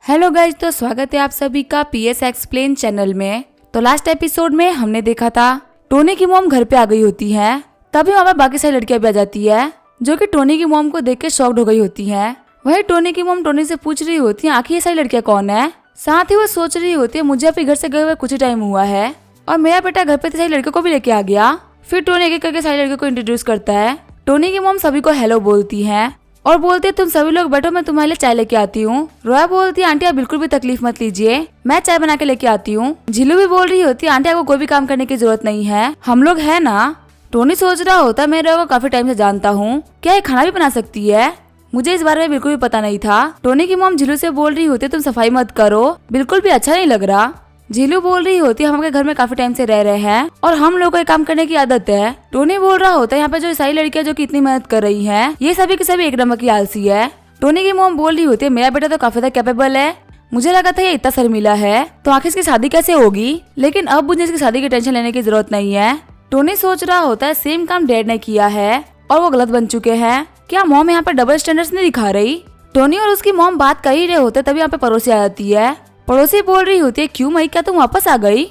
Hello guys, तो स्वागत है आप सभी का पीएस एक्सप्लेन चैनल में। तो लास्ट एपिसोड में हमने देखा था टोनी की मॉम घर पे आ गई होती है, तभी वहाँ पे बाकी सारी लड़कियां भी आ जाती है जो कि टोनी की मॉम को देख के शॉक्ड हो गई होती है। वही टोनी की मॉम टोनी से पूछ रही होती है आखिर ये सारी लड़कियां कौन है। साथ ही वो सोच रही होती है मुझे अपने घर से गए हुए कुछ ही टाइम हुआ है और मेरा बेटा घर पे सारी लड़कियों को भी लेके आ गया। फिर टोनी एक एक करके सारी लड़कियों को इंट्रोड्यूस करता है। टोनी की मॉम सभी को हेलो बोलती है और बोलती है तुम सभी लोग बैठो, मैं तुम्हारे लिए चाय लेके आती हूँ। रोया बोलती है आंटी आप बिल्कुल भी तकलीफ मत लीजिए, मैं चाय बना के लेके आती हूँ। झिलू भी बोल रही होती है आंटी आपको कोई भी काम करने की जरूरत नहीं है, हम लोग है ना। टोनी सोच रहा होता है मैं रोया को काफी टाइम से जानता हूँ, क्या ये खाना भी बना सकती है? मुझे इस बारे में बिल्कुल भी पता नहीं था। टोनी की मॉम झिलू से बोल रही होती है तुम सफाई मत करो, बिल्कुल भी अच्छा नहीं लग रहा। झिलू बोल रही होती है हम अपने घर में काफी टाइम से रह रहे हैं और हम लोगों को ये काम करने की आदत है। टोनी बोल रहा होता है यहाँ पे जो सारी लड़कियां जो कि इतनी मेहनत कर रही हैं, ये सभी की सभी एक नंबर की आलसी है। टोनी की मॉम बोल रही होती है मेरा बेटा तो काफी ज्यादा कैपेबल है, मुझे लगा था ये इतना शर्मीला है तो आखिर इसकी शादी कैसे होगी, लेकिन अब मुझे इसकी शादी की टेंशन लेने की जरूरत नहीं है। टोनी सोच रहा होता है सेम काम डैड ने किया है और वो गलत बन चुके हैं, क्या मॉम यहाँ पे डबल स्टैंडर्ड्स नहीं दिखा रही? टोनी और उसकी मॉम बात कर ही रहे होते तभी यहाँ पे पड़ोसी आ जाती है। पड़ोसी बोल रही होती है क्यों मई, क्या तुम वापस आ गई?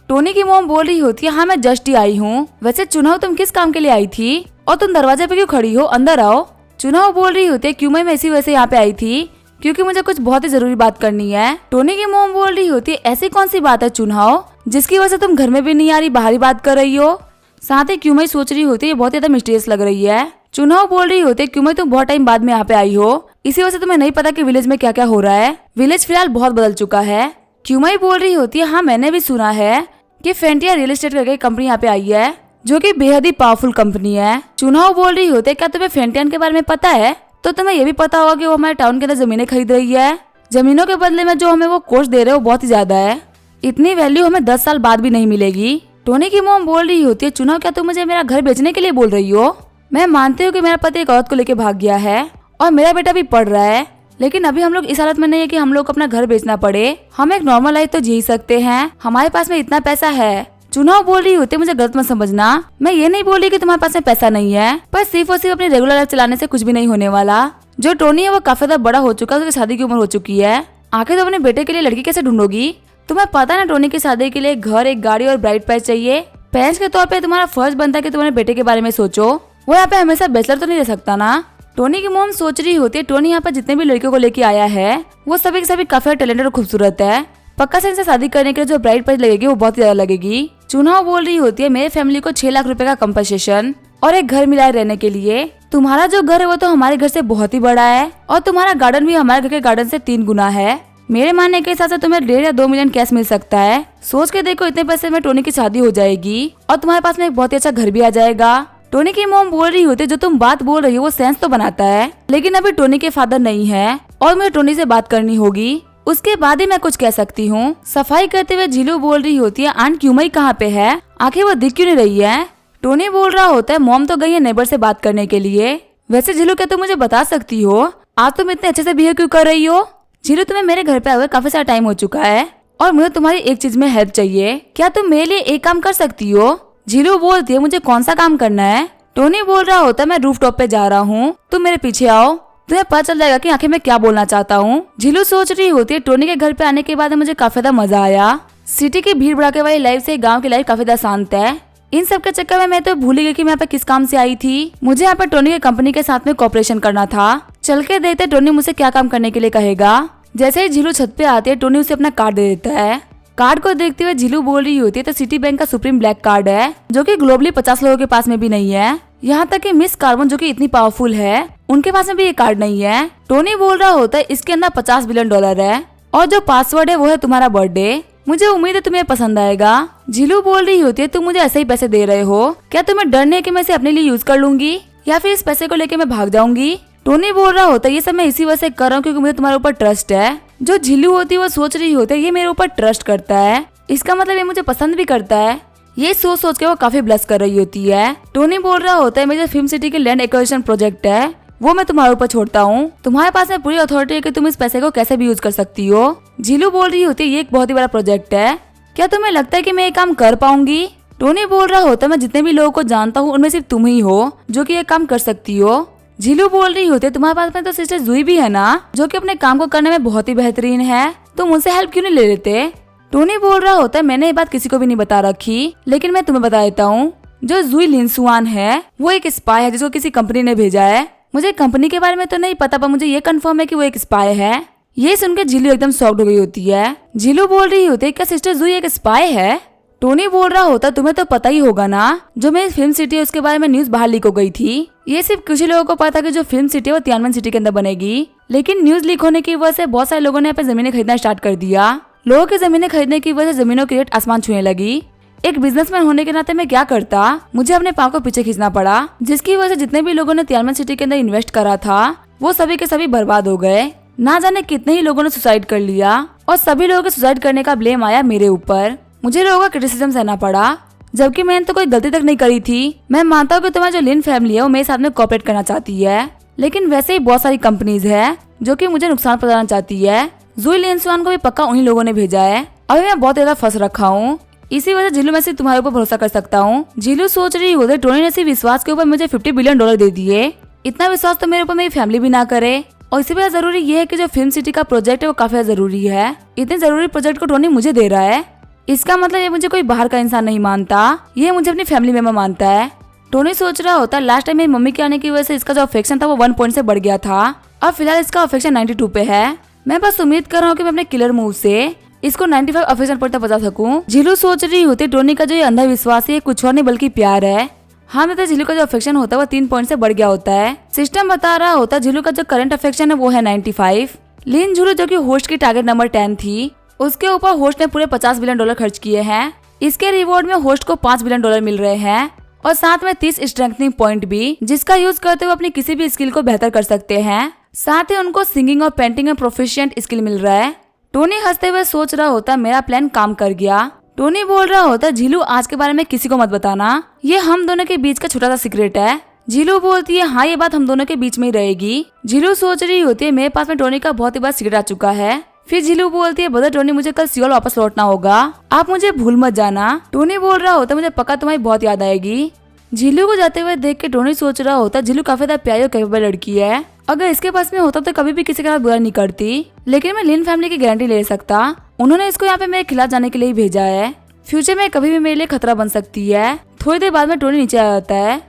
टोनी की मॉम बोल रही होती है हाँ मैं जस्ट ही आई हूँ, वैसे चुनाव तुम किस काम के लिए आई थी और तुम दरवाजे पे क्यों खड़ी हो, अंदर आओ। चुनाव बोल रही होती है क्यों मई, मैं इसी वजह से यहाँ पे आई थी क्योंकि मुझे कुछ बहुत ही जरूरी बात करनी है। टोनी की मॉम बोल रही होती है ऐसी कौन सी बात है चुनाव जिसकी वजह से तुम घर में भी नहीं आ रही, बाहर ही बात कर रही हो। साथ ही क्यों मई सोच रही होती है बहुत ज्यादा मिस्टीरियस लग रही है। चुनाव बोल रही होती है क्यों मई तुम बहुत टाइम बाद में यहाँ पे आई हो, इसी वजह से तुम्हें नहीं पता कि विलेज में क्या क्या हो रहा है, विलेज फिलहाल बहुत बदल चुका है। क्यूमाई बोल रही होती है हाँ मैंने भी सुना है कि फेंटिया रियल एस्टेट करके कंपनी यहाँ पे आई है जो कि बेहद ही पावरफुल कंपनी है। चुनाव बोल रही होती है क्या तुम्हें फेंटियन के बारे में पता है? तो तुम्हें ये भी पता होगा कि वो हमारे टाउन के अंदर जमीनें खरीद रही है, जमीनों के बदले में जो हमें वो कोर्स दे रहे हैं वो बहुत ही ज्यादा है, इतनी वैल्यू हमें 10 साल बाद भी नहीं मिलेगी। टोनी की मॉम बोल रही होती है चुनाव क्या तुम मुझे मेरा घर बेचने के लिए बोल रही हो? मैं मानती हूँ कि मेरा पति एक औरत को लेकर भाग गया है और मेरा बेटा भी पढ़ रहा है, लेकिन अभी हम लोग इस हालत में नहीं है कि हम लोग को अपना घर बेचना पड़े, हम एक नॉर्मल लाइफ तो जी सकते हैं, हमारे पास में इतना पैसा है। चुनाव बोल रही होती है मुझे गलत मत समझना, मैं ये नहीं बोल रही कि तुम्हारे पास में पैसा नहीं है, पर सिर्फ और सिर्फ अपनी रेगुलर लाइफ चलाने से कुछ भी नहीं होने वाला। जो टोनी है वो काफी ज्यादा बड़ा हो चुका है, उसकी शादी की उम्र हो चुकी है, आखिर तुम अपने बेटे के लिए लड़की कैसे ढूंढोगी? तुम्हें पता है ना टोनी की शादी के लिए घर, एक गाड़ी और ब्राइड प्राइस चाहिए। पेरेंट्स के तौर पर तुम्हारा फर्ज बनता है कि तुम्हारे बेटे के बारे में सोचो, वो यहाँ पे हमेशा बैचलर तो नहीं रह सकता ना। टोनी की मॉम सोच रही होती है टोनी यहाँ पर जितने भी लड़कियों को लेके आया है वो सभी के सभी काफी टैलेंटेड और खूबसूरत है, पक्का से इनसे शादी करने के लिए जो ब्राइड प्राइस लगेगी वो बहुत ज्यादा लगेगी। चुनाव बोल रही होती है मेरे फैमिली को 6 लाख रुपए का कंपनसेशन और एक घर मिला है रहने के लिए। तुम्हारा जो घर है वो तो हमारे घर से बहुत ही बड़ा है और तुम्हारा गार्डन भी हमारे घर के गार्डन से 3 गुना है। मेरे मानने के हिसाब से तुम्हें 1.5 या 2 मिलियन कैश मिल सकता है। सोच के देखो इतने पैसे में टोनी की शादी हो जाएगी और तुम्हारे पास में एक बहुत ही अच्छा घर भी आ जाएगा। टोनी की मॉम बोल रही होती है जो तुम बात बोल रही हो वो सेंस तो बनाता है, लेकिन अभी टोनी के फादर नहीं है और मुझे टोनी से बात करनी होगी, उसके बाद ही मैं कुछ कह सकती हूँ। सफाई करते हुए झिलू बोल रही होती है आंट क्यूमई कहाँ पे है, आखिर वो दिख क्यों नहीं रही है? टोनी बोल रहा होता है मॉम तो गई है नेबर से बात करने के लिए। वैसे झिलू क्या तुम मुझे बता सकती हो आज तुम इतने अच्छे से बिहेव क्यों कर रही हो? झिलू तुम्हें मेरे घर पे आए हुए काफी सारा टाइम हो चुका है और मुझे तुम्हारी एक चीज में हेल्प चाहिए, क्या तुम मेरे लिए एक काम कर सकती हो? झिलू बोलती है मुझे कौन सा काम करना है? टोनी बोल रहा होता है मैं रूफ टॉप पे जा रहा हूँ, तुम मेरे पीछे आओ, तुम्हें पता चल जाएगा कि आखिर मैं क्या बोलना चाहता हूँ। झिलू सोच रही होती है टोनी के घर पे आने के बाद मुझे काफी ज्यादा मजा आया, सिटी की भीड़ भड़ाके वाली लाइफ से गाँव की लाइफ काफी ज्यादा शांत है। इन सब के चक्कर में मैं तो भूल ही गई कि मैं यहाँ पे किस काम से आई थी, मुझे यहाँ पे टोनी के कंपनी के साथ में कॉपरेशन करना था। चल के देखते टोनी मुझसे क्या काम करने के लिए कहेगा। जैसे ही झिलू छत पे आती है टोनी उसे अपना कार्ड दे देता है। कार्ड को देखते हुए झिलू बोल रही होती है तो सिटी बैंक का सुप्रीम ब्लैक कार्ड है जो कि ग्लोबली 50 लोगों के पास में भी नहीं है, यहाँ तक कि मिस कार्बन जो कि इतनी पावरफुल है उनके पास में भी ये कार्ड नहीं है। टोनी बोल रहा होता है इसके अंदर $50 बिलियन है और जो पासवर्ड है वो है तुम्हारा बर्थडे, मुझे उम्मीद है तुम्हें पसंद आएगा। झिलू बोल रही होती है तुम मुझे ऐसे ही पैसे दे रहे हो, क्या तुम्हें डर नहीं है कि मैं इसे अपने लिए यूज कर लूंगी या फिर इस पैसे को लेके मैं भाग जाऊंगी? टोनी बोल रहा होता है ये सब मैं इसी वजह से कर रहा हूँ क्योंकि मुझे तुम्हारे ऊपर ट्रस्ट है। जो झिलू होती है वो सोच रही होती है ये मेरे ऊपर ट्रस्ट करता है, इसका मतलब ये मुझे पसंद भी करता है, ये सोच सोच के वो काफी ब्लश कर रही होती है। टोनी बोल रहा होता है मेरे फिल्म सिटी के लैंड एक्विजिशन प्रोजेक्ट है वो मैं तुम्हारे ऊपर छोड़ता हूँ, तुम्हारे पास में पूरी अथॉरिटी है कि तुम इस पैसे को कैसे भी यूज कर सकती हो। झिलू बोल रही होती है ये एक बहुत ही बड़ा प्रोजेक्ट है, क्या तुम्हें लगता है कि मैं ये काम कर पाऊंगी? टोनी बोल रहा होता है मैं जितने भी लोगों को जानता हूँ उनमें सिर्फ तुम ही हो जो कि ये काम कर सकती हो। झीलू बोल रही होती है तुम्हारे पास में तो सिस्टर जुई भी है ना, जो कि अपने काम को करने में बहुत ही बेहतरीन है, तुम उनसे हेल्प क्यों नहीं ले लेते। टोनी बोल रहा होता है मैंने ये बात किसी को भी नहीं बता रखी, लेकिन मैं तुम्हें बता देता हूँ, जो जुई लिनसुआन है वो एक स्पाई है जिसको किसी कंपनी ने भेजा है। मुझे कंपनी के बारे में तो नहीं पता, पर मुझे ये कंफर्म है कि वो एक स्पाई है। ये सुनकर झीलू एकदम शॉक्ड हो गई होती है। झीलू बोल रही होती है क्या सिस्टर जुई एक स्पाई है। टोनी बोल रहा होता तुम्हें तो पता ही होगा ना, जो मेरी फिल्म सिटी है उसके बारे में न्यूज बाहर लीक हो गई थी। ये सिर्फ कुछ ही लोगों को पता था कि जो फिल्म सिटी है वो तियानमेन सिटी के अंदर बनेगी, लेकिन न्यूज लीक होने की वजह से बहुत सारे लोगों ने यहाँ पे जमीनें खरीदना स्टार्ट कर दिया। लोगों की जमीनें खरीदने की वजह से जमीनों की रेट आसमान छूने लगी। एक बिजनेसमैन होने के नाते मैं क्या करता, मुझे अपने पाँव को पीछे खींचना पड़ा, जिसकी वजह से जितने भी लोगों ने तियानमेन सिटी के अंदर इन्वेस्ट करा था वो सभी के सभी बर्बाद हो गए। ना जाने कितने ही लोगों ने सुसाइड कर लिया और सभी लोगों के सुसाइड करने का ब्लेम आया मेरे ऊपर। मुझे लोगों का क्रिटिसिज्म सहना पड़ा, जबकि मैंने तो कोई गलती तक नहीं करी थी। मैं मानता हूँ कि तुम्हारी जो लिन फैमिली है वो मेरे साथ में कोऑपरेट करना चाहती है, लेकिन वैसे ही बहुत सारी कंपनीज है जो कि मुझे नुकसान पहुंचाना चाहती है। जुई लिनसुआन को भी पक्का उन्हीं लोगों ने भेजा है। अभी मैं बहुत ज्यादा फंस रखा हूँ, इसी वजह झीलू मैं सिर्फ तुम्हारे ऊपर भरोसा कर सकता हूँ। झीलू सोच रही होती टोनी ने सिर्फ विश्वास के ऊपर मुझे $50 बिलियन दे दिए, इतना विश्वास तो मेरे ऊपर मेरी फैमिली भी ना करे। और इसी वजह जरूरी ये है कि जो फिल्म सिटी का प्रोजेक्ट है वो काफी जरूरी है। इतने जरूरी प्रोजेक्ट को टोनी मुझे दे रहा है, इसका मतलब ये मुझे कोई बाहर का इंसान नहीं मानता, ये मुझे अपनी फैमिली मेंबर मानता है। टोनी सोच रहा होता लास्ट टाइम मेरी मम्मी के आने की वजह से इसका जो अफेक्शन था वो 1 पॉइंट से बढ़ गया था, अब फिलहाल इसका अफेक्शन 92 पे है। मैं बस उम्मीद कर रहा हूँ कि मैं अपने किलर मूव से इसको 95 अफेक्शन पर तक बचा सकूं। झीलू सोच रही होती टोनी का जो ये अंधविश्वास है कुछ और नहीं बल्कि प्यार है। हाँ मतलब झीलू का जो अफेक्शन होता है वो 3 पॉइंट से बढ़ गया होता है। सिस्टम बता रहा होता झीलू का जो करंट अफेक्शन है वो है 95। लिन झीलू जो कि होस्ट की टारगेट नंबर 10 थी, उसके ऊपर होस्ट ने पूरे $50 बिलियन खर्च किए हैं। इसके रिवॉर्ड में होस्ट को $5 बिलियन मिल रहे हैं और साथ में 30 स्ट्रेंथनिंग पॉइंट भी, जिसका यूज करते हुए अपनी किसी भी स्किल को बेहतर कर सकते हैं। साथ ही उनको सिंगिंग और पेंटिंग में प्रोफिशिएंट स्किल मिल रहा है। टोनी हंसते हुए सोच रहा होता मेरा प्लान काम कर गया। टोनी बोल रहा होता झीलू आज के बारे में किसी को मत बताना, ये हम दोनों के बीच का छोटा सा सीक्रेट है। झीलू बोलती है हाँ ये बात हम दोनों के बीच में ही रहेगी। झीलू सोच रही होती है मेरे पास में टोनी का बहुत ही बड़ा सीक्रेट आ चुका है। फिर झीलू बोलती है ब्रदर टोनी मुझे कल सियोल वापस लौटना होगा, आप मुझे भूल मत जाना। टोनी बोल रहा होता मुझे पक्का तुम्हारी बहुत याद आएगी। झीलू को जाते हुए देख के टोनी सोच रहा होता झीलू काफी ज्यादा प्यारी और कैपेबल लड़की है, अगर इसके पास में होता तो कभी भी किसी के साथ बुरा नहीं करती, लेकिन मैं लिन फैमिली की गारंटी ले सकता, उन्होंने इसको यहाँ पे मेरे खिलाफ जाने के लिए ही भेजा है। फ्यूचर में कभी भी मेरे लिए खतरा बन सकती है। थोड़ी देर बाद में टोनी नीचे आ जाता है।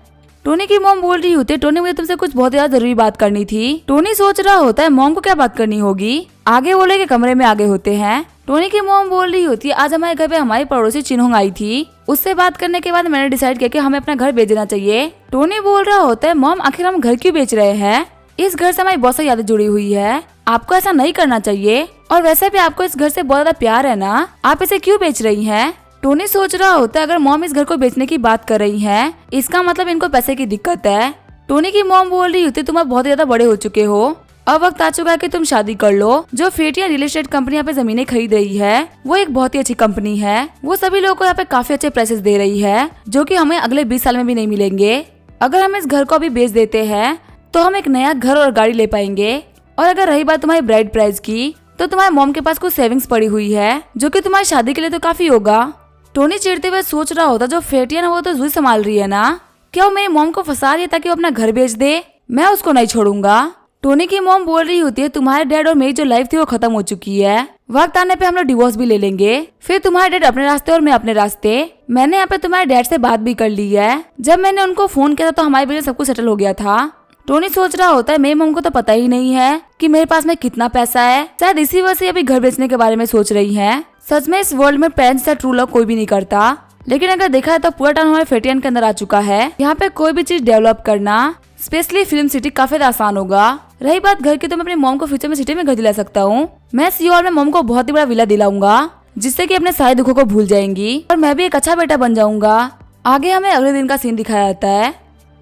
टोनी की मॉम बोल रही होती है टोनी मुझे तुमसे कुछ बहुत ज्यादा जरूरी बात करनी थी। टोनी सोच रहा होता है मॉम को क्या बात करनी होगी, आगे बोले के कमरे में आगे होते हैं। टोनी की मॉम बोल रही होती है आज हमारे घर पे हमारी पड़ोसी चिन्होंग आई थी, उससे बात करने के बाद मैंने डिसाइड किया कि हमें अपना घर बेच देना चाहिए। टोनी बोल रहा होता है मॉम आखिर हम घर क्यों बेच रहे हैं, इस घर से हमारी बहुत सारी यादें जुड़ी हुई है, आपको ऐसा नहीं करना चाहिए, और वैसे भी आपको इस घर से बहुत ज्यादा प्यार है ना, आप इसे क्यों बेच रही हैं। टोनी सोच रहा होता है अगर मॉम इस घर को बेचने की बात कर रही हैं, इसका मतलब इनको पैसे की दिक्कत है। टोनी की मॉम बोल रही होती तुम अब बहुत ज्यादा बड़े हो चुके हो, अब वक्त आ चुका है कि तुम शादी कर लो। जो फेटिया रियल एस्टेट कंपनी यहाँ पे जमीनें खरीद रही है वो एक बहुत ही अच्छी कंपनी है, वो सभी लोगों को यहाँ पे काफी अच्छे प्राइसेस दे रही है, जो कि हमें अगले 20 साल में भी नहीं मिलेंगे। अगर हम इस घर को अभी बेच देते हैं तो हम एक नया घर और गाड़ी ले पाएंगे। और अगर रही बात तुम्हारी ब्राइड प्राइस की, तो तुम्हारे मॉम के पास कुछ सेविंग्स पड़ी हुई है, जो कि तुम्हारी शादी के लिए तो काफी होगा। टोनी चिढ़ते हुए सोच रहा होता जो फेटिया ना वो तो जुई संभाल रही है ना, क्या वो मेरी मॉम को फंसा रही है ताकि वो अपना घर बेच दे, मैं उसको नहीं छोड़ूंगा। टोनी की मॉम बोल रही होती है तुम्हारे डैड और मेरी जो लाइफ थी वो खत्म हो चुकी है, वक्त आने पे हम लोग डिवोर्स भी ले लेंगे, फिर तुम्हारे डैड अपने रास्ते और मैं अपने रास्ते। मैंने यहाँ पे तुम्हारे डैड से बात भी कर ली है, जब मैंने उनको फोन किया था तो हमारे बीच सब कुछ सेटल हो गया था। टोनी सोच रहा होता है मेरी मॉम को तो पता ही नहीं है कि मेरे पास में कितना पैसा है, शायद इसी वजह से अभी घर बेचने के बारे में सोच रही है। सच में इस वर्ल्ड में पेरेंट्स का ट्रू लव कोई भी नहीं करता, लेकिन अगर देखा है तो पूरा टाउन हमारे फेटियन के अंदर आ चुका है। यहाँ पे कोई भी चीज डेवलप करना, स्पेशली फिल्म सिटी, काफी आसान होगा। रही बात घर की, तो मैं अपनी मॉम को फ्यूचर में सिटी में घर दिला सकता हूँ। मैं सियोल में मॉम को बहुत ही बड़ा विला दिलाऊंगा, जिससे कि अपने सारे दुखों को भूल जाएंगी और मैं भी एक अच्छा बेटा बन जाऊंगा। आगे हमें अगले दिन का सीन दिखाया जाता है।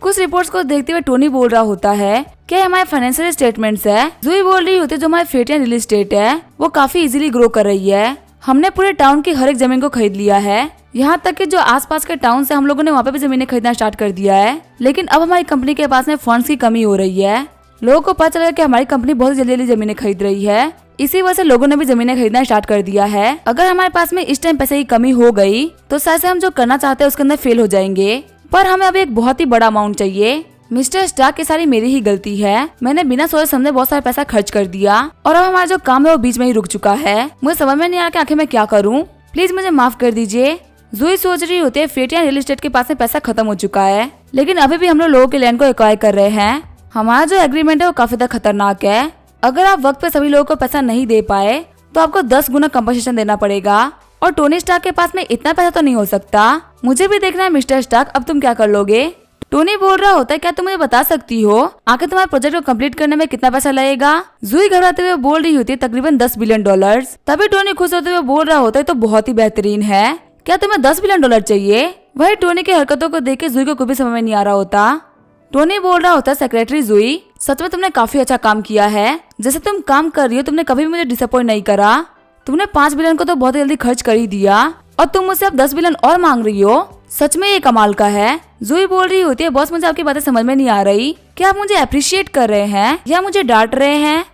कुछ रिपोर्ट्स को देखते हुए टोनी बोल रहा होता है क्या हमारे फाइनेंशियल स्टेटमेंट्स है। जुई बोल रही होती है जो हमारी फेटियन रियल एस्टेट है वो काफी इजीली ग्रो कर रही है, हमने पूरे टाउन की हर एक जमीन को खरीद लिया है, यहाँ तक कि जो आसपास के टाउन से हम लोगों ने वहाँ पे भी जमीनें खरीदना स्टार्ट कर दिया है। लेकिन अब हमारी कंपनी के पास में फंड्स की कमी हो रही है। लोगों को पता चला कि हमारी कंपनी बहुत जल्दी जल्दी जमीनें खरीद रही है, इसी वजह से लोगों ने भी जमीनें खरीदना स्टार्ट कर दिया है। अगर हमारे पास में इस टाइम पैसे की कमी हो गई तो शायद से हम जो करना चाहते हैं उसके अंदर फेल हो जाएंगे, पर हमें अभी एक बहुत ही बड़ा अमाउंट चाहिए। मिस्टर स्टार्क की सारी मेरी ही गलती है, मैंने बिना सोचे समझे बहुत सारा पैसा खर्च कर दिया और अब हमारा जो काम है वो बीच में ही रुक चुका है। मुझे समझ में नहीं आ रहा कि आखिर मैं क्या करूँ, प्लीज मुझे माफ कर दीजिए। जूही सोच रही होती है फेटिया रियल एस्टेट के पास में पैसा खत्म हो चुका है, लेकिन अभी भी हम लोगों के लैंड को एक्वायर कर रहे हैं। हमारा जो एग्रीमेंट है वो काफी ज्यादा खतरनाक है। अगर आप वक्त पे सभी लोगों को पैसा नहीं दे पाए तो आपको 10 गुना कंपनसेशन देना पड़ेगा और टोनी स्टार्क के पास में इतना पैसा तो नहीं हो सकता। मुझे भी देखना है मिस्टर स्टार्क, अब तुम क्या कर लोगे। टोनी बोल रहा होता है क्या तुम मुझे बता सकती हो आखिर तुम्हारे प्रोजेक्ट को कंप्लीट करने में कितना पैसा लगेगा। जूही घबराते हुए बोल रही होती है तकरीबन $10 बिलियन। तभी टोनी खुश होते हुए बोल रहा होता है तो बहुत ही बेहतरीन है, क्या तुम्हें $10 बिलियन चाहिए। वही टोनी की हरकतों को देख के जूही को कोई भी समझ में नहीं आ रहा होता। टोनी बोल रहा होता है सेक्रेटरी जूही, सच में तुमने काफी अच्छा काम किया है। जैसे तुम काम कर रही हो तुमने कभी भी मुझे डिसअपॉइंट नहीं करा। तुमने 5 बिलियन को तो बहुत जल्दी खर्च कर ही दिया और तुम मुझसे अब 10 बिलियन और मांग रही हो, सच में ये कमाल का है। जूही बोल रही होती है बॉस मुझे आपकी बातें समझ में नहीं आ रही, क्या आप मुझे अप्रिशिएट कर रहे हैं या मुझे डांट रहे हैं।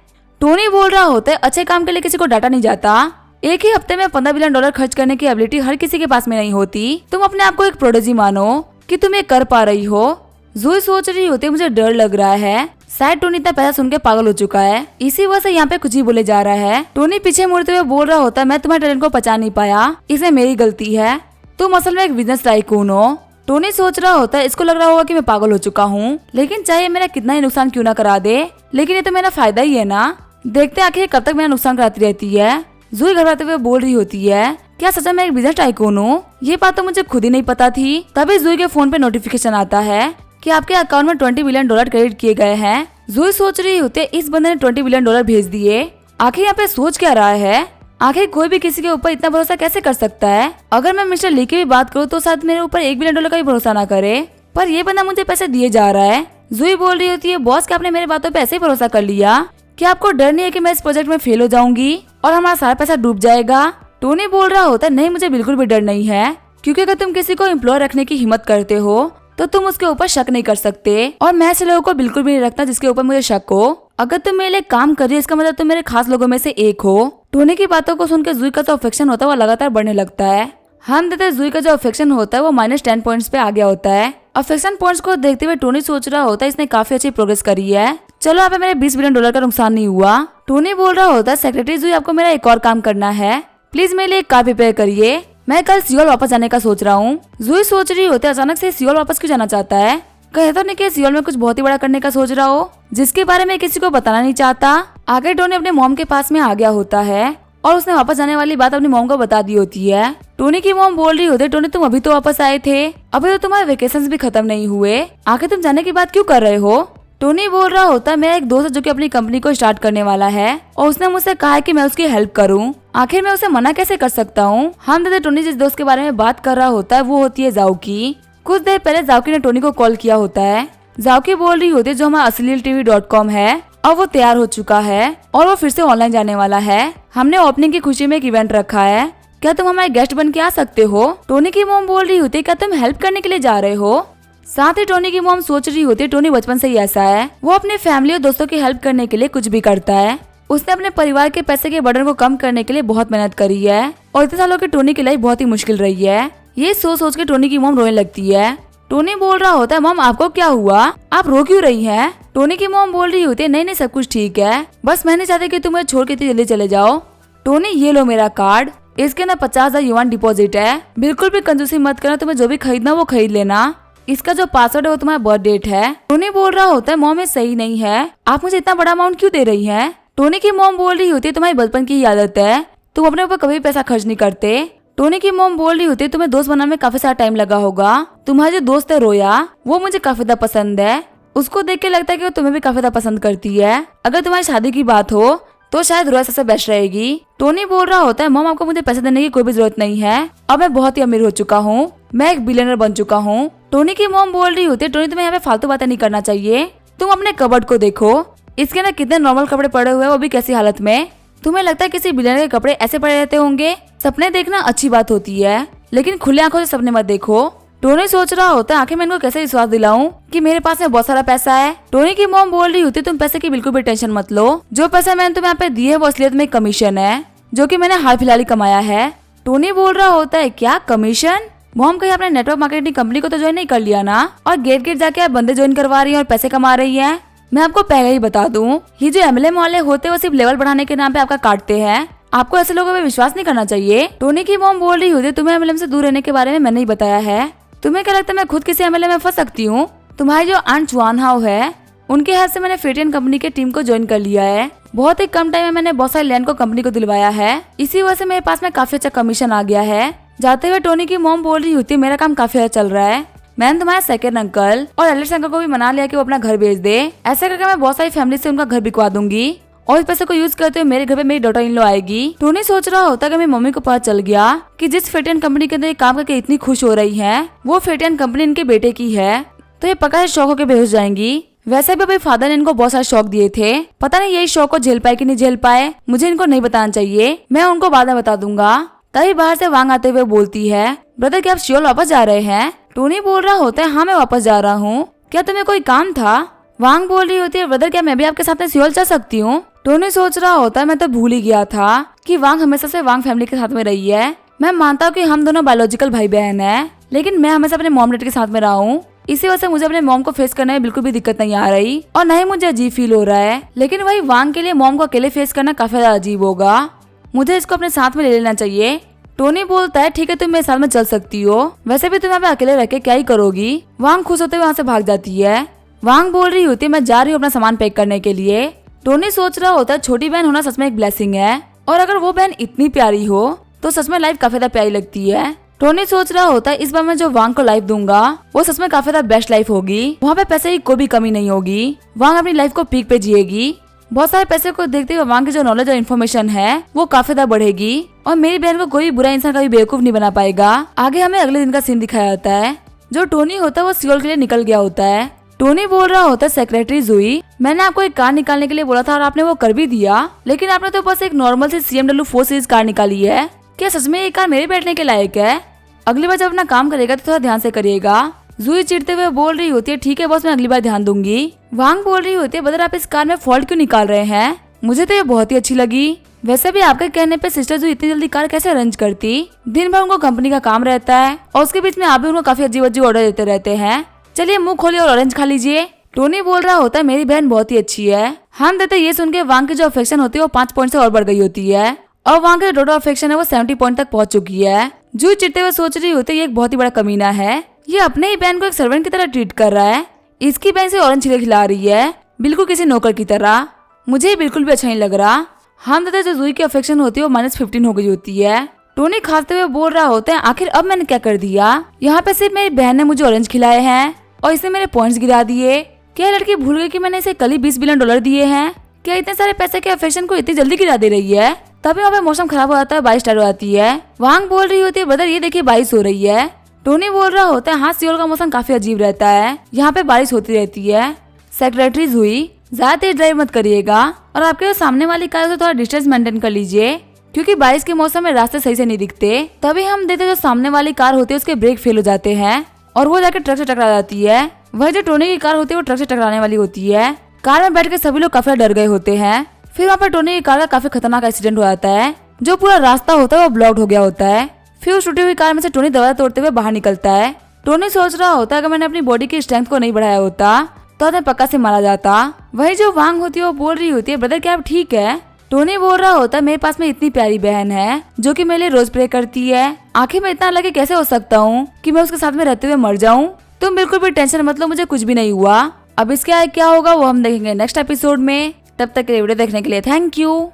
टोनी बोल रहा होता है अच्छे काम के लिए किसी को डांटा नहीं जाता। एक ही हफ्ते में $15 बिलियन खर्च करने की एबिलिटी हर किसी के पास में नहीं होती। तुम अपने आप को एक प्रोडिजी मानो कि तुम ये कर पा रही हो। जूही सोच रही होती है मुझे डर लग रहा है, शायद टोनी इतना पैसा सुन के पागल हो चुका है, इसी वजह से यहाँ पे कुछ ही बोले जा रहा है। टोनी पीछे मुड़ते हुए बोल रहा होता है मैं तुम्हारे टैलेंट को पहचान नहीं पाया, इसमें मेरी गलती है, तुम असल में एक बिजनेस टाइकून हो। टोनी सोच रहा होता है इसको लग रहा होगा कि मैं पागल हो चुका हूँ, लेकिन चाहे मेरा कितना ही नुकसान क्यों ना करा दे, लेकिन ये तो मेरा फायदा ही है ना। देखते आखिर कब तक मेरा नुकसान कराती रहती है। जूही घबराते हुए बोल रही होती है क्या सच में एक बिजनेस टाइकून हूँ, ये बात तो मुझे खुद ही नहीं पता थी। तभी जूही के फोन पे नोटिफिकेशन आता है कि आपके अकाउंट में $20 बिलियन क्रेडिट किए गए हैं। जूही सोच रही होती है इस बंदे ने $20 बिलियन भेज दिए, आखिर यहाँ पे सोच क्या रहा है। आखिर कोई भी किसी के ऊपर इतना भरोसा कैसे कर सकता है। अगर मैं मिस्टर ली की भी बात करूँ तो शायद मेरे ऊपर $1 बिलियन का भी भरोसा ना करे, पर ये बंदा मुझे पैसे दिए जा रहा है। जूही बोल रही होती है बॉस क्या आपने मेरे बातों पे ऐसे ही भरोसा कर लिया, क्या आपको डर नहीं है कि मैं इस प्रोजेक्ट में फेल हो जाऊंगी और हमारा सारा पैसा डूब जाएगा। टोनी बोल रहा होता है नहीं मुझे बिल्कुल भी डर नहीं है, क्योंकि अगर तुम किसी को एम्प्लॉय रखने की हिम्मत करते हो तो तुम उसके ऊपर शक नहीं कर सकते, और मैं ऐसे लोगों को बिल्कुल भी नहीं रखता जिसके ऊपर मुझे शक हो। अगर तुम मेरे लिए काम कर रही हो इसका मतलब तुम मेरे खास लोगों में से एक हो। टोनी की बातों को सुनकर जूही का जो अफेक्शन होता है वो लगातार बढ़ने लगता है। हम देते जूही का जो अफेक्शन होता है वो -10 पॉइंट्स पे आ गया होता है। अफेक्शन पॉइंट्स को देखते हुए टोनी सोच रहा होता है इसने काफी अच्छी प्रोग्रेस करी है, चलो यहाँ पे मेरे $20 बिलियन का नुकसान नहीं हुआ। टोनी बोल रहा होता है सेक्रेटरी जूही आपको मेरा एक और काम करना है, प्लीज मेरे लिए एक कार प्रिपेयर करिए, मैं कल सियोल वापस जाने का सोच रहा हूँ। जूही सोच रही होती है अचानक से सियोल वापस क्यों जाना चाहता है, कहे तो नहीं कि सियोल में कुछ बहुत ही बड़ा करने का सोच रहा हो जिसके बारे में किसी को बताना नहीं चाहता। आगे टोनी अपने मॉम के पास में आ गया होता है और उसने वापस जाने वाली बात अपनी मॉम को बता दी होती है। टोनी की मॉम बोल रही होती है टोनी तुम अभी तो वापस आए थे, अभी तो तुम्हारे वेकेशन भी खत्म नहीं हुए, आखिर तुम जाने की बात क्यों कर रहे हो। टोनी बोल रहा होता है मेरा एक दोस्त है जो कि अपनी कंपनी को स्टार्ट करने वाला है और उसने मुझसे कहा है कि मैं उसकी हेल्प करूं, आखिर मैं उसे मना कैसे कर सकता हूं। हम दादा टोनी जिस दोस्त के बारे में बात कर रहा होता है वो होती है जाओकी। कुछ देर पहले जाओकी ने टोनी को कॉल किया होता है। जाओकी बोल रही होती है जो हमारा asleeltv.com है और वो तैयार हो चुका है और वो फिर से ऑनलाइन जाने वाला है। हमने ओपनिंग की खुशी में एक इवेंट रखा है, क्या तुम हमारे गेस्ट बन के आ सकते हो। टोनी की मॉम बोल रही होती है क्या तुम हेल्प करने के लिए जा रहे हो। साथ ही टोनी की मॉम सोच रही होती है टोनी बचपन से ही ऐसा है, वो अपने फैमिली और दोस्तों की हेल्प करने के लिए कुछ भी करता है। उसने अपने परिवार के पैसे के बर्डन को कम करने के लिए बहुत मेहनत करी है और इतने सालों की टोनी की लाइफ बहुत ही मुश्किल रही है। ये सोच के टोनी की मॉम रोने लगती है। टोनी बोल रहा होता है मॉम आपको क्या हुआ, आप रो क्यों रही हैं। टोनी की मॉम बोल रही होती है नहीं सब कुछ ठीक है, बस मैं नहीं चाहती कि तुम मुझे छोड़ के इतनी जल्दी चले जाओ। टोनी ये लो मेरा कार्ड, इसके ना 50,000 युआन डिपॉजिट है, बिल्कुल भी कंजूसी मत करना, तुम्हें जो भी खरीदना वो खरीद लेना, इसका जो पासवर्ड है वो तुम्हारा बर्थ डेट है। टोनी बोल रहा होता है मॉम ये सही नहीं है, आप मुझे इतना बड़ा अमाउंट क्यों दे रही हैं। टोनी की मॉम बोल रही होती है तुम्हारी बचपन की आदत है, तुम अपने ऊपर कभी पैसा खर्च नहीं करते। टोनी की मॉम बोल रही होती है तुम्हें दोस्त बनाने में काफी सारा टाइम लगा होगा, तुम्हारा जो दोस्त है रोया वो मुझे काफी ज्यादा पसंद है, उसको देख के लगता है कि वो तुम्हें भी काफी ज्यादा पसंद करती है, अगर तुम्हारी शादी की बात हो तो शायद रोया सबसे बेस्ट रहेगी। टोनी बोल रहा होता है मॉम आपको मुझे पैसे देने की कोई भी जरूरत नहीं है, अब मैं बहुत ही अमीर हो चुका हूँ, मैं एक बिलियनर बन चुका हूँ। टोनी की मॉम बोल रही होती है टोनी तुम्हें यहाँ पे फालतू बातें नहीं करना चाहिए, तुम अपने कबर्ड को देखो, इसके ना कितने नॉर्मल कपड़े पड़े हुए हैं वो भी कैसी हालत में, तुम्हें लगता है किसी बिलियनर के कपड़े ऐसे पड़े रहते होंगे। सपने देखना अच्छी बात होती है लेकिन खुले आंखों से सपने मत देखो। टोनी सोच रहा होता है आखिर मैं इनको कैसे विश्वास दिलाऊं कि मेरे पास में बहुत सारा पैसा है। टोनी की मॉम बोल रही होती तुम पैसे की बिल्कुल भी टेंशन मत लो, जो पैसा मैंने तुम्हें यहाँ पे दिए है वो असलियत में कमीशन है जो कि मैंने हाल फिलहाल ही कमाया है। टोनी बोल रहा होता है क्या कमीशन, मॉम कहीं अपने नेटवर्क मार्केटिंग कंपनी को तो ज्वाइन नहीं कर लिया ना, और गेट गेट जाके आप बंदे ज्वाइन करवा रही है और पैसे कमा रही है। मैं आपको पहले ही बता दूं, ये जो MLM वाले होते हैं वो सिर्फ लेवल बढ़ाने के नाम पे आपका काटते हैं। आपको ऐसे लोगों पे विश्वास नहीं करना चाहिए। टोनी की मॉम बोल रही होती तुम्हें MLM से दूर रहने के बारे में मैंने ही बताया है। तुम्हें क्या लगता है मैं खुद किसी MLM में फंस सकती हूँ? तुम्हारी जो आंट चुआन हाउ है उनके हाथ से मैंने फेटियन कंपनी के टीम को ज्वाइन कर लिया है। बहुत ही कम टाइम में मैंने बहुत सारे लैंड को कंपनी को दिलवाया है। इसी वजह से मेरे पास में काफी अच्छा कमीशन आ गया है। जाते हुए टोनी की मॉम बोल रही होती मेरा काम काफी अच्छा चल रहा है। मैंने तुम्हारे सेकंड अंकल और एलिस अंकल को भी मना लिया कि वो अपना घर बेच दे। ऐसा करके मैं बहुत सारी फैमिली से उनका घर बिकवा दूंगी और इस पैसे को यूज करते हुए मेरे घर पे मेरी डॉटर इन लॉ आएगी। टोनी सोच रहा होता कि मेरी मम्मी को पता चल गया कि जिस फेटियन कंपनी के अंदर ये काम करके इतनी खुश हो रही है वो फेटियन कंपनी इनके बेटे की है, तो ये पक्का से शौक होकर बेहोश जाएंगी। वैसे भी अभी फादर ने इनको बहुत सारे शौक दिए थे, पता नहीं यही शौक को झेल पाए कि नहीं झेल पाए, मुझे इनको नहीं बताना चाहिए, मैं उनको बाद में बता दूंगा। तभी बाहर से वांग आते हुए बोलती है ब्रदर क्या आप शियोल वापस जा रहे हैं? टोनी बोल रहा होता है हाँ मैं वापस जा रहा हूँ, क्या तुम्हें कोई काम था? वांग बोल रही होती है ब्रदर क्या मैं भी आपके साथ में सियोल चल सकती हूँ? टोनी सोच रहा होता है मैं तो भूल ही गया था कि वांग हमेशा से वांग फैमिली के साथ में रही है। मैं मानता हूँ कि हम दोनों बायोलॉजिकल भाई बहन है, लेकिन मैं हमेशा अपने मॉम डैड के साथ में रहा हूँ। इसी वजह से मुझे अपने मॉम को फेस करने में बिल्कुल भी दिक्कत नहीं आ रही और न ही मुझे अजीब फील हो रहा है। लेकिन वही वांग के लिए मॉम को अकेले फेस करना काफी ज्यादा अजीब होगा, मुझे इसको अपने साथ में ले लेना चाहिए। टोनी बोलता है ठीक है तुम मेरे साथ में चल सकती हो, वैसे भी तुम यहाँ पे अकेले रह के क्या ही करोगी। वांग खुश होते हुए वहाँ से भाग जाती है। वांग बोल रही होती है मैं जा रही हूँ अपना सामान पैक करने के लिए। टोनी सोच रहा होता है छोटी बहन होना सच में एक ब्लेसिंग है, और अगर वो बहन इतनी प्यारी हो तो सच में लाइफ काफी ज्यादा प्यारी लगती है। टोनी सोच रहा होता है इस बार मैं जो वांग को लाइफ दूंगा वो सच में काफी ज्यादा बेस्ट लाइफ होगी, वहाँ पे पैसे की कोई भी कमी नहीं होगी। वांग अपनी लाइफ को पीक पे जिएगी। बहुत सारे पैसे को देखते हुए वांग की जो नॉलेज और इन्फॉर्मेशन है वो काफी ज्यादा बढ़ेगी और मेरी बहन को कोई बुरा इंसान कभी बेवकूफ नहीं बना पाएगा। आगे हमें अगले दिन का सीन दिखाया जाता है। जो टोनी होता है वो सियोल के लिए निकल गया होता है। टोनी बोल रहा होता है सेक्रेटरी जुई मैंने आपको एक कार निकालने के लिए बोला था और आपने वो कर भी दिया, लेकिन आपने तो बस एक नॉर्मल सी CMW 4 सीरीज कार निकाली है। क्या सच में ये कार मेरे बैठने के लायक है? अगली बार जब अपना काम करेगा तो थोड़ा ध्यान से करिएगा। जुई चिढ़ते हुए बोल रही होती है ठीक है बॉस मैं अगली बार ध्यान दूंगी। वांग बोल रही होती है बदर आप इस कार में फॉल्ट क्यों निकाल रहे हैं? मुझे तो ये बहुत ही अच्छी लगी। वैसे भी आपके कहने पे सिस्टर जुई इतनी जल्दी कार कैसे अरेंज करती? दिन भर उनको कंपनी का काम रहता है और उसके बीच में आप भी उनको काफी अजीब अजीब ऑर्डर देते रहते हैं। चलिए मुंह खोलिए और ऑरेंज खा लीजिए। टोनी बोल रहा होता है मेरी बहन बहुत ही अच्छी है। हम देते ये सुन के वांग की जो अफेक्शन होती है वो 5 पॉइंट से और बढ़ गई होती है और वांग की टोटल अफेक्शन है वो 70 पॉइंट तक पहुंच चुकी है। जुई चिढ़ते हुए सोच रही होती है ये एक बहुत ही बड़ा कमीना है, ये अपने ही बहन को एक सर्वेंट की तरह ट्रीट कर रहा है। इसकी बहन से ऑरेंज छिले खिला रही है बिल्कुल किसी नौकर की तरह। मुझे बिल्कुल भी अच्छा नहीं लग रहा। हम देते जो जुई की अफेक्शन होती है वो -15 हो गई होती है। टोनी खाते हुए बोल रहा होता है आखिर अब मैंने क्या कर दिया? यहाँ पे सिर्फ मेरी बहन ने मुझे ऑरेंज खिलाए हैं और इसने मेरे पॉइंट्स गिरा दिए। क्या लड़की भूल गई कि मैंने इसे कल ही $20 बिलियन दिए हैं? क्या इतने सारे पैसे के अफेक्शन को इतनी जल्दी गिरा दे रही है? तभी वहाँ पे मौसम खराब हो जाता है, बारिश स्टार्ट हो जाती है। वांग बोल रही होती है ब्रदर ये देखिए बारिश हो रही है। टोनी बोल रहा होता है हाँ सियोल का मौसम काफी अजीब रहता है, यहाँ पे बारिश होती रहती है। सेक्रेटरी जुई ज्यादा तेज ड्राइव मत करिएगा और आपके जो सामने वाली कार से थोड़ा डिस्टेंस मेंटेन कर लीजिए क्योंकि बारिश के मौसम में रास्ते सही से नहीं दिखते। तभी हम देते जो सामने वाली कार होती है उसके ब्रेक फेल हो जाते हैं और वो जाकर ट्रक से टकरा जाती है। वह जो टोनी की कार होती है वो ट्रक से टकराने वाली होती है। कार में बैठ के सभी लोग काफी डर गए होते हैं। फिर वहाँ पर टोनी की कार का काफी खतरनाक एक्सीडेंट हो जाता है, जो पूरा रास्ता होता है वो ब्लॉक्ड हो गया होता है। फिर उस टूटी हुई कार में से टोनी दरवाजा तोड़ते हुए बाहर निकलता है। टोनी सोच रहा होता है अगर मैंने अपनी बॉडी की स्ट्रेंथ को नहीं बढ़ाया होता तो हमें पक्का से मारा जाता। वही जो वांग होती है वो बोल रही होती है ब्रदर क्या आप ठीक है? टोनी बोल रहा होता है मेरे पास में इतनी प्यारी बहन है जो कि मेरे लिए रोज प्रे करती है, आखिर मैं इतना अलग कैसे हो सकता हूँ कि मैं उसके साथ में रहते हुए मर जाऊँ? तुम बिल्कुल भी टेंशन मत लो, मुझे कुछ भी नहीं हुआ। अब इसके आगे क्या होगा वो हम देखेंगे नेक्स्ट एपिसोड में। तब तक के लिए वीडियो देखने के लिए थैंक यू।